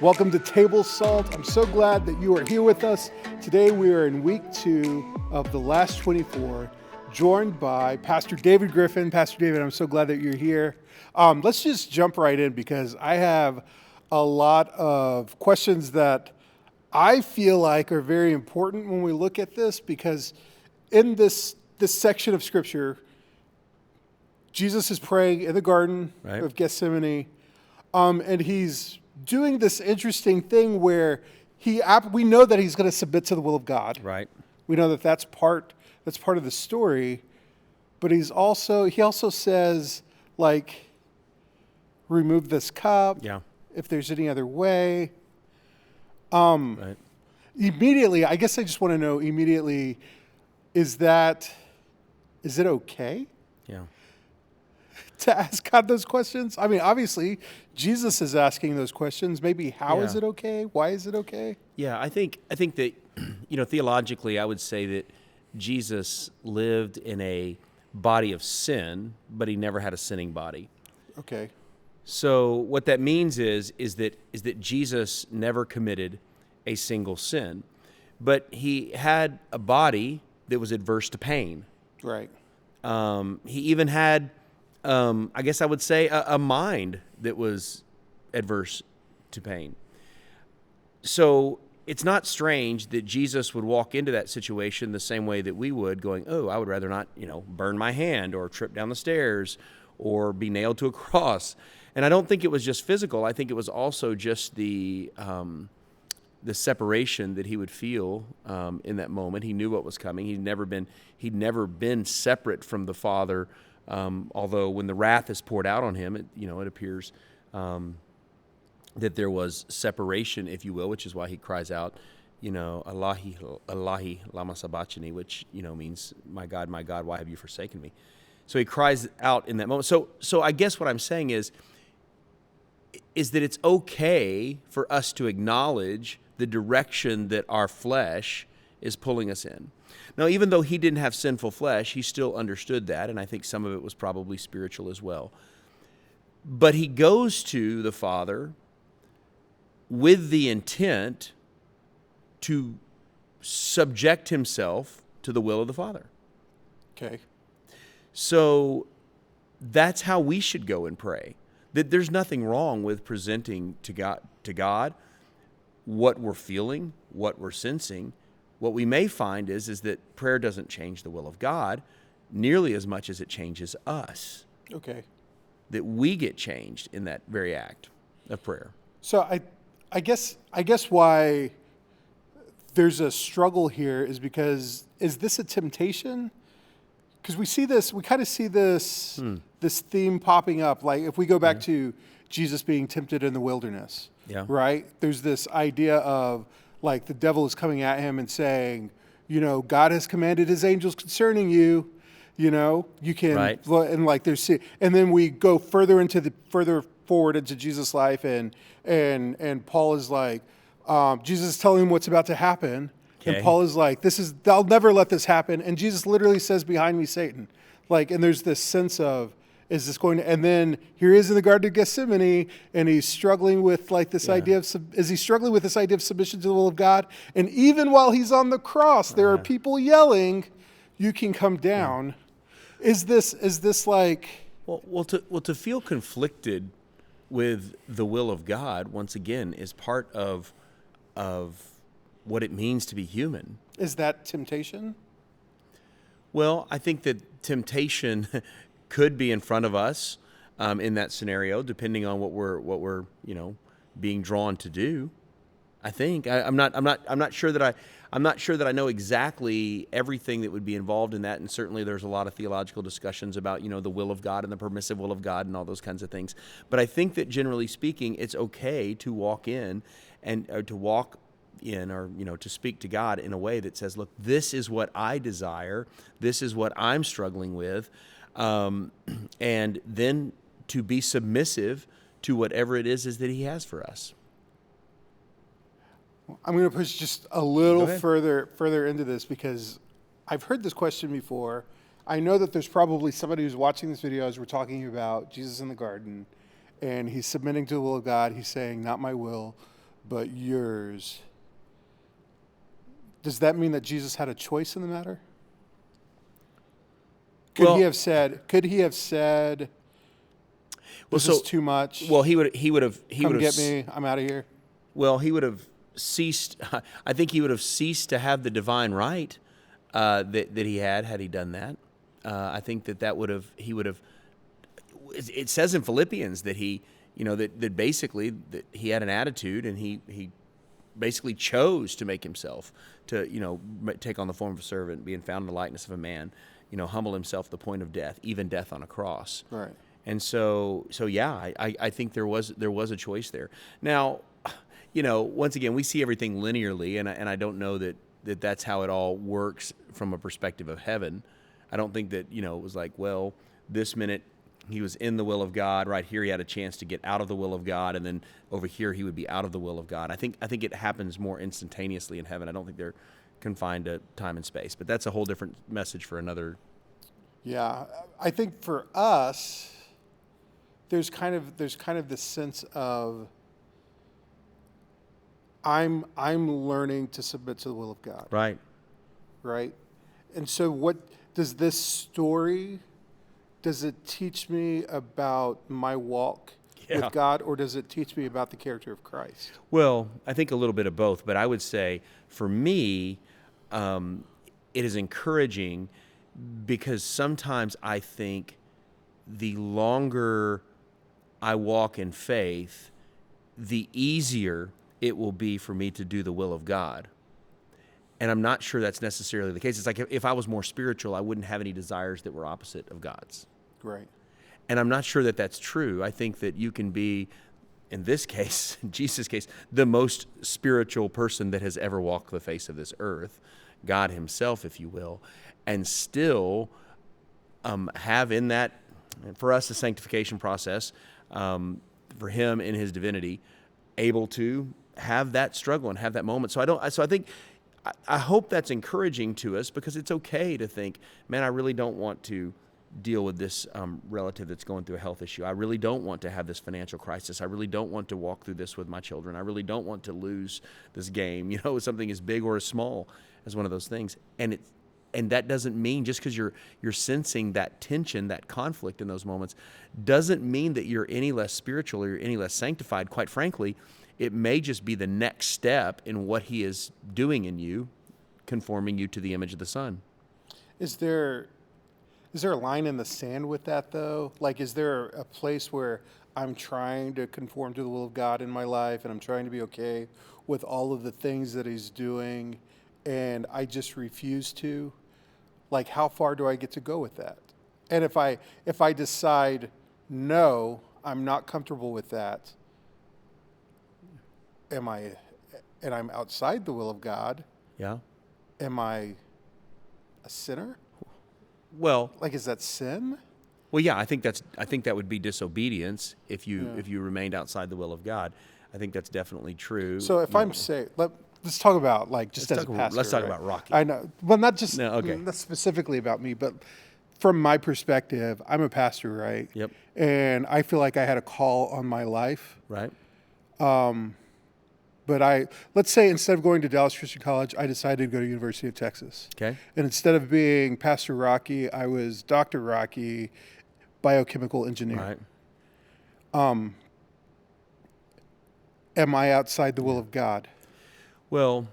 Welcome to Table Salt. I'm so glad that you are here with us. Today we are in week 2 of the last 24, joined by Pastor David Griffin. Pastor David, I'm so glad that you're here. Let's just jump right in because I have a lot of questions that I feel like are very important when we look at this, because in this section of Scripture, Jesus is praying in the Garden of Gethsemane, and he's doing this interesting thing where we know that he's going to submit to the will of God. Right. We know that that's part of the story, but he also says, like, remove this cup. Yeah. If there's any other way. Right. Immediately, I guess I just want to know immediately, is it okay Yeah. to ask God those questions? I mean, obviously, Jesus is asking those questions. Maybe how is it okay? Why is it okay? Yeah, I think that, theologically, I would say that Jesus lived in a body of sin, but he never had a sinning body. Okay. So what that means is that Jesus never committed a single sin, but he had a body that was adverse to pain. Right. He even had, I guess I would say, a mind that was adverse to pain. So it's not strange that Jesus would walk into that situation the same way that we would, going, oh, I would rather not, burn my hand or trip down the stairs or be nailed to a cross. And I don't think it was just physical. I think it was also just the separation that he would feel in that moment. He knew what was coming. He'd never been separate from the Father. Although when the wrath is poured out on him, it appears that there was separation, if you will, which is why he cries out, Allahi, Allahi, lama sabachthani, which means, my God, why have you forsaken me? So he cries out in that moment. So I guess what I'm saying is that it's okay for us to acknowledge the direction that our flesh is pulling us in. Now, even though he didn't have sinful flesh, he still understood that, and I think some of it was probably spiritual as well. But he goes to the Father with the intent to subject himself to the will of the Father. Okay. So that's how we should go and pray. That there's nothing wrong with presenting to God what we're feeling, what we're sensing. What we may find is that prayer doesn't change the will of God nearly as much as it changes us. Okay. That we get changed in that very act of prayer. So I guess why there's a struggle here is because, is this a temptation? Because we kind of see this theme popping up. Like if we go back to Jesus being tempted in the wilderness, right? There's this idea of, like, the devil is coming at him and saying, God has commanded his angels concerning you. You can, and like and then we go further forward into Jesus' life, and Paul is like, Jesus is telling him what's about to happen. Okay. And Paul is like, I'll never let this happen. And Jesus literally says, behind me, Satan. Like, and there's this sense of, is this going to, and then here he is in the Garden of Gethsemane, and he's struggling with, like, this idea of, is he struggling with this idea of submission to the will of God? And even while he's on the cross, there are people yelling, you can come down. Is this like? Well, to feel conflicted with the will of God, once again, is part of what it means to be human. Is that temptation? Well, I think that temptation could be in front of us in that scenario, depending on what we're being drawn to do. I think I'm not sure that I know exactly everything that would be involved in that, and certainly there's a lot of theological discussions about the will of God and the permissive will of God and all those kinds of things. But I think that generally speaking, it's okay to walk in or to speak to God in a way that says, look, this is what I desire, this is what I'm struggling with, and then to be submissive to whatever it is that he has for us. I'm going to push just a little further into this, because I've heard this question before. I know that there's probably somebody who's watching this video as we're talking about Jesus in the garden, and he's submitting to the will of God. He's saying, not my will, but yours. Does that mean that Jesus had a choice in the matter? Could he have said, this is too much? Well, he would have Come get me. I'm out of here. Well, he would have ceased. I think he would have ceased to have the divine right that he had he done that. I think that would have, he would have. It says in Philippians that he, that basically that he had an attitude, and he basically chose to make himself to take on the form of a servant, being found in the likeness of a man, humble himself to the point of death, even death on a cross. Right. And so yeah, I think there was a choice there. Now, once again, we see everything linearly, and I don't know that that's how it all works from a perspective of heaven. I don't think that, it was like, well, this minute he was in the will of God, right here he had a chance to get out of the will of God, and then over here he would be out of the will of God. I think it happens more instantaneously in heaven. I don't think they're confined to time and space, but that's a whole different message for another. Yeah, I think for us, there's kind of this sense of I'm learning to submit to the will of God. Right. Right? And so what does this story, does it teach me about my walk with God, or does it teach me about the character of Christ? Well, I think a little bit of both, but I would say for me, it is encouraging because sometimes I think the longer I walk in faith, the easier it will be for me to do the will of God. And I'm not sure that's necessarily the case. It's like if I was more spiritual, I wouldn't have any desires that were opposite of God's. Right. And I'm not sure that that's true. I think that you can be, in this case, in Jesus' case, the most spiritual person that has ever walked the face of this earth, God himself, if you will, and still have in that, for us, the sanctification process, for him in his divinity, able to have that struggle and have that moment. So I think, I hope that's encouraging to us, because it's okay to think, man, I really don't want to deal with this relative that's going through a health issue. I really don't want to have this financial crisis. I really don't want to walk through this with my children. I really don't want to lose this game, something as big or as small as one of those things. And that doesn't mean, just because you're sensing that tension, that conflict in those moments, doesn't mean that you're any less spiritual or you're any less sanctified. Quite frankly, it may just be the next step in what he is doing in you, conforming you to the image of the Son. Is there a line in the sand with that, though? Like, is there a place where I'm trying to conform to the will of God in my life, and I'm trying to be okay with all of the things that he's doing, and I just refuse to? Like, how far do I get to go with that? And if I decide, no, I'm not comfortable with that, and I'm outside the will of God, yeah, am I a sinner? Well, like, is that sin? Well, yeah, I think that would be disobedience if you remained outside the will of God. I think that's definitely true. So if I'm saved, let's talk about, like, just as a pastor. Let's talk about Rocky. I know. Well, not specifically about me, but from my perspective, I'm a pastor, right? Yep. And I feel like I had a call on my life. Right. But let's say instead of going to Dallas Christian College, I decided to go to University of Texas. Okay. And instead of being Pastor Rocky, I was Dr. Rocky, biochemical engineer. Right. Am I outside the will of God? Well,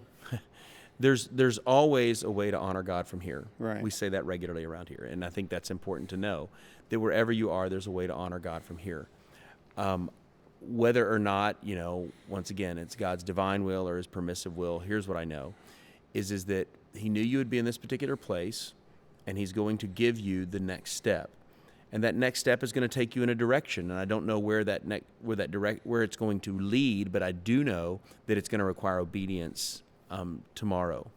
there's always a way to honor God from here. Right. We say that regularly around here, and I think that's important to know, that wherever you are, there's a way to honor God from here. Whether or not, once again, it's God's divine will or his permissive will, here's what I know, is that he knew you would be in this particular place, and he's going to give you the next step. And that next step is going to take you in a direction, and I don't know where it's going to lead, but I do know that it's going to require obedience tomorrow.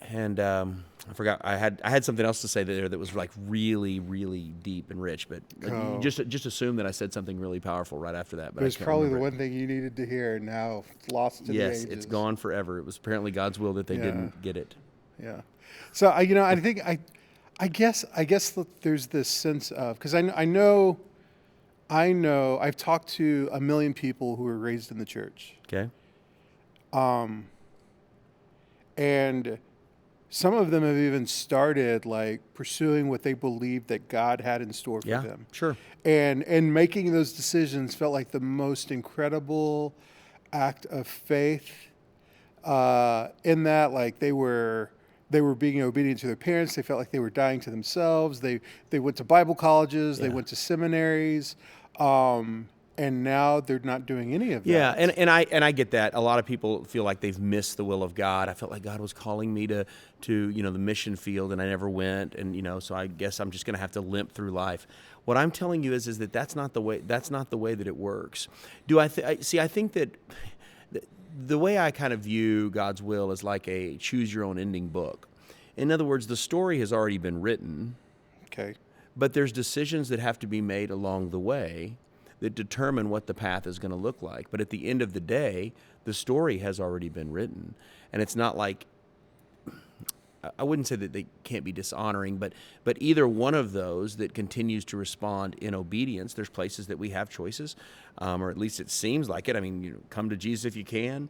And I forgot, I had something else to say there that was like really, really deep and rich, but just assume that I said something really powerful right after that. But it was probably the one thing you needed to hear, and now lost to the ages. Yes, it's gone forever. It was apparently God's will that they didn't get it. Yeah. So I think I guess that there's this sense of, because I know I've talked to a million people who were raised in the church. Okay. And some of them have even started like pursuing what they believed that God had in store for Yeah, them. sure. And making those decisions felt like the most incredible act of faith. In that, like they were being obedient to their parents. They felt like they were dying to themselves. They went to Bible colleges. They Yeah. went to seminaries. And now they're not doing any of that. Yeah, and I get that. A lot of people feel like they've missed the will of God. I felt like God was calling me to the mission field, and I never went. And so I guess I'm just going to have to limp through life. What I'm telling you is that that's not the way that it works. I think that the way I kind of view God's will is like a choose your own ending book. In other words, the story has already been written. Okay. But there's decisions that have to be made along the way that determine what the path is going to look like. But at the end of the day, the story has already been written. And it's not like, I wouldn't say that they can't be dishonoring, but either one of those that continues to respond in obedience, there's places that we have choices, or at least it seems like it. I mean, come to Jesus if you can.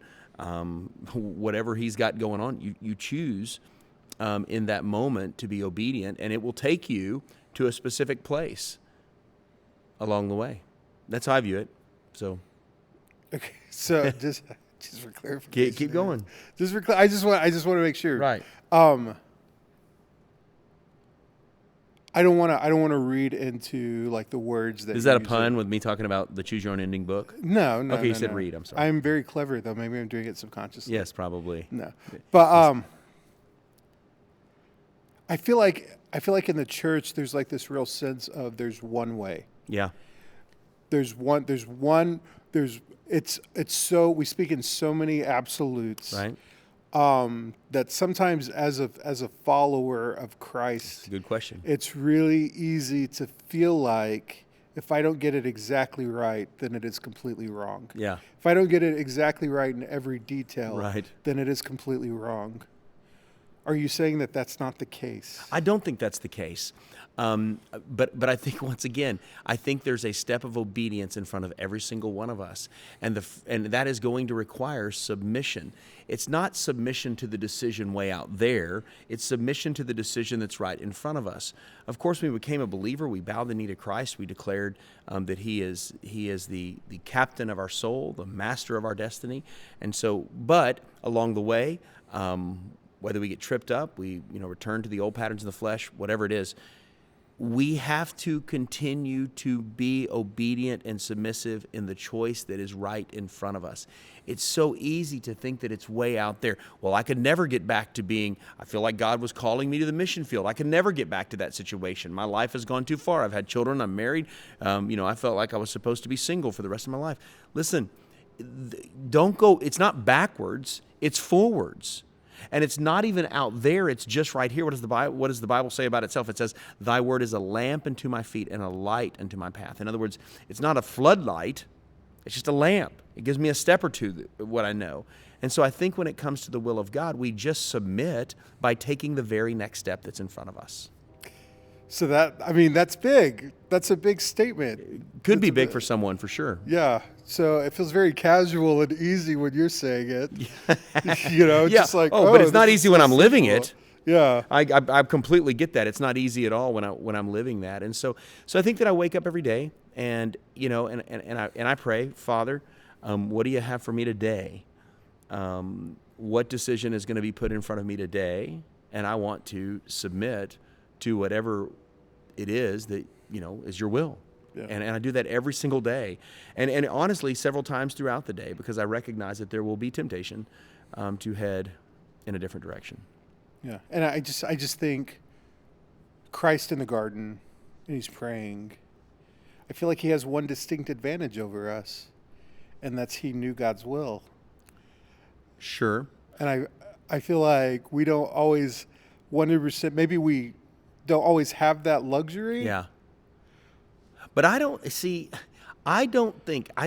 Whatever he's got going on, you choose in that moment to be obedient, and it will take you to a specific place along the way. That's how I view it. So, Okay. So just for clarification, keep going. I just want to make sure. Right. I don't want to read into like the words that. Is that a pun with me talking about the Choose Your Own Ending book? No. Okay, you no, said no. read. I'm sorry. I'm very clever though. Maybe I'm doing it subconsciously. Yes, probably. No, but I feel like in the church there's like this real sense of there's one way. Yeah. It's so we speak in so many absolutes. Right. That sometimes as a follower of Christ, Good question. it's really easy to feel like if I don't get it exactly right, then it is completely wrong. Yeah. If I don't get it exactly right in every detail, Right. then it is completely wrong. Are you saying that that's not the case? I don't think that's the case. But I think, once again, I think there's a step of obedience in front of every single one of us. And that is going to require submission. It's not submission to the decision way out there. It's submission to the decision that's right in front of us. Of course, when we became a believer, we bowed the knee to Christ. We declared that He is the captain of our soul, the master of our destiny. And so, but along the way, whether we get tripped up, we return to the old patterns of the flesh, whatever it is, we have to continue to be obedient and submissive in the choice that is right in front of us. It's so easy to think that it's way out there. Well, I could never get back to I feel like God was calling me to the mission field. I could never get back to that situation. My life has gone too far. I've had children. I'm married. I felt like I was supposed to be single for the rest of my life. Listen, don't go, it's not backwards, it's forwards. And it's not even out there, it's just right here. What does the Bible say about itself? It says, "Thy word is a lamp unto my feet and a light unto my path." In other words, it's not a floodlight, it's just a lamp. It gives me a step or two, what I know. And so I think when it comes to the will of God, we just submit by taking the very next step that's in front of us. So that's big. That's a big statement. Could be big for someone, for sure. Yeah. So it feels very casual and easy when you're saying it. Yeah. Just like, but it's not easy when I'm living it. Yeah. I completely get that. It's not easy at all when I'm living that. And so I think that I wake up every day and I pray, Father, what do you have for me today? What decision is going to be put in front of me today? And I want to submit to whatever it is that, is your will. Yeah. And I do that every single day. And honestly, several times throughout the day, because I recognize that there will be temptation to head in a different direction. Yeah. And I just think Christ in the garden, and he's praying, I feel like he has one distinct advantage over us, and that's he knew God's will. Sure. And I feel like we don't always 100%, maybe we don't always have that luxury. Yeah. But I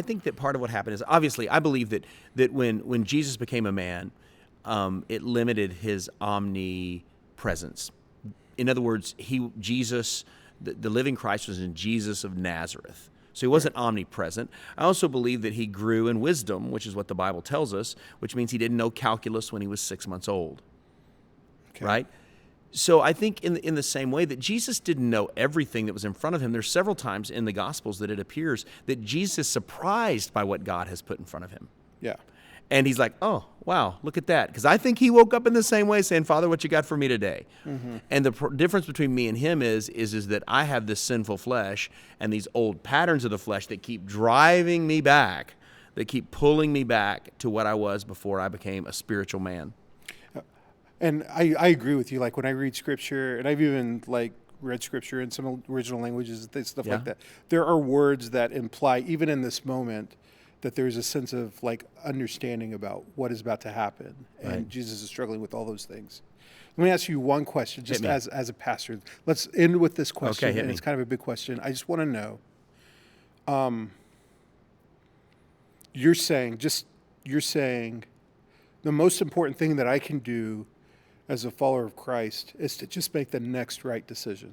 think that part of what happened is, obviously, I believe that when Jesus became a man, it limited his omnipresence. In other words, the living Christ was in Jesus of Nazareth, So he wasn't omnipresent. I also believe that he grew in wisdom, which is what the Bible tells us, which means he didn't know calculus when he was 6 months old. Okay. Right? So I think in the same way that Jesus didn't know everything that was in front of him, there's several times in the Gospels that it appears that Jesus is surprised by what God has put in front of him. Yeah. And he's like, oh, wow, look at that. Because I think he woke up in the same way saying, Father, what you got for me today? Mm-hmm. And the difference between me and him is that I have this sinful flesh and these old patterns of the flesh that keep driving me back, that keep pulling me back to what I was before I became a spiritual man. And I agree with you. Like when I read Scripture, and I've even like read Scripture in some original languages and stuff like that, there are words that imply, even in this moment, that there's a sense of like understanding about what is about to happen. And Jesus is struggling with all those things. Let me ask you one question, just as a pastor. Let's end with this question. Okay, and it's kind of a big question. I just want to know, you're saying the most important thing that I can do as a follower of Christ is to just make the next right decision.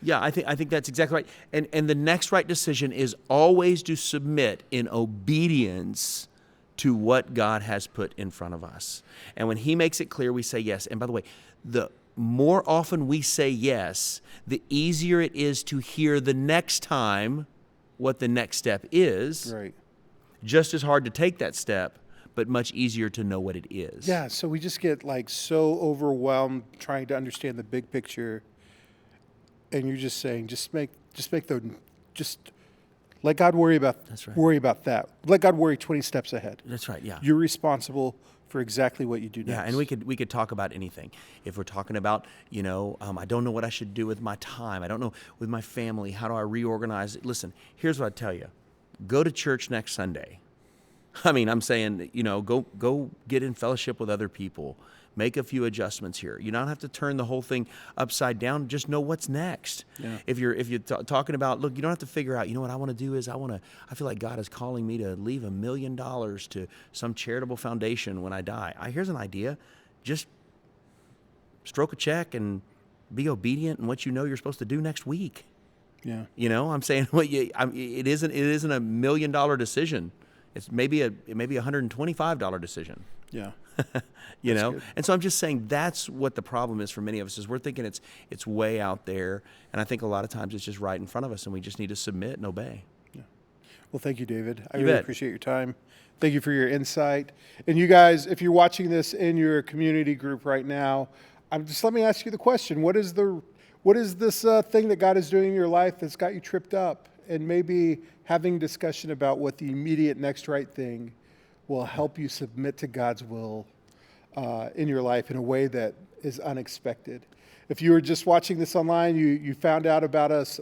Yeah, I think that's exactly right. And the next right decision is always to submit in obedience to what God has put in front of us. And when he makes it clear, we say yes. And by the way, the more often we say yes, the easier it is to hear the next time what the next step is. Right. Just as hard to take that step, but much easier to know what it is. Yeah, so we just get like so overwhelmed trying to understand the big picture, and you're just saying, just let God worry about worry about that. Let God worry 20 steps ahead. That's right. Yeah, you're responsible for exactly what you do next. Yeah, and we could talk about anything. If we're talking about, I don't know what I should do with my time. I don't know with my family. How do I reorganize it? Listen, here's what I tell you: go to church next Sunday. I mean, I'm saying, go get in fellowship with other people. Make a few adjustments here. You don't have to turn the whole thing upside down. Just know what's next. Yeah. If you're talking about, look, you don't have to figure out, what I want to do is I feel like God is calling me to leave $1 million to some charitable foundation when I die. Here's an idea. Just stroke a check and be obedient in what you're supposed to do next week. Yeah. I'm saying it isn't $1 million decision. It's maybe a $125 decision. Yeah. Good. And so I'm just saying that's what the problem is for many of us is we're thinking it's way out there, and I think a lot of times it's just right in front of us, and we just need to submit and obey. Yeah. Well, thank you, David. I really appreciate your time. Thank you for your insight. And you guys, if you're watching this in your community group right now, let me ask you the question: What is this thing that God is doing in your life that's got you tripped up? And maybe having discussion about what the immediate next right thing will help you submit to God's will in your life in a way that is unexpected. If you were just watching this online, you found out about us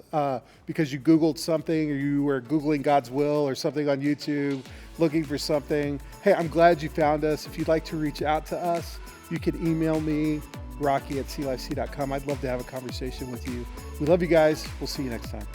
because you Googled something, or you were Googling God's will or something on YouTube, looking for something. Hey, I'm glad you found us. If you'd like to reach out to us, you can email me, rocky@clifec.com. I'd love to have a conversation with you. We love you guys. We'll see you next time.